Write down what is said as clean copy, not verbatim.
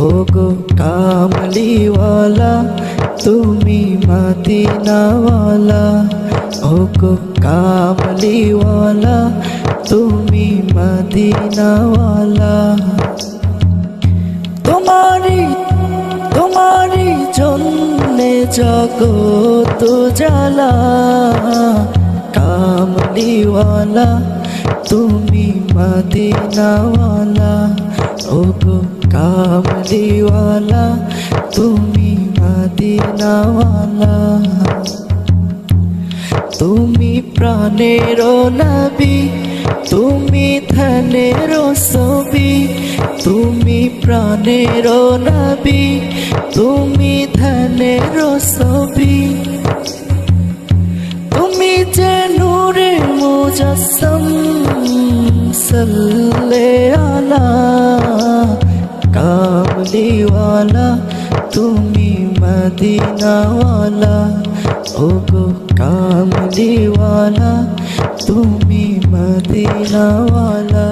ওগো কামলিওয়ালা তুমি মদিনাওয়ালা, ওগো কামলিওয়ালা তুমি মদিনাওয়ালা। তোমারি জন্যে জগত জ্বালা, কামলিওয়ালা তুমি মদিনাওয়ালা, ওগো কামলিওয়ালা তুমি মদিনাওয়ালা। তুমি প্রাণের নবী, তুমি ধনের ছবি, তুমি প্রাণের নবী, তুমি ধনের ছবি। তুমি যে নূরে মুজাসসাম, সাল্লে আলা কামলিওয়ালা তুমি মদিনাওয়ালা, ওগো কামলিওয়ালা তুমি মদিনাওয়ালা।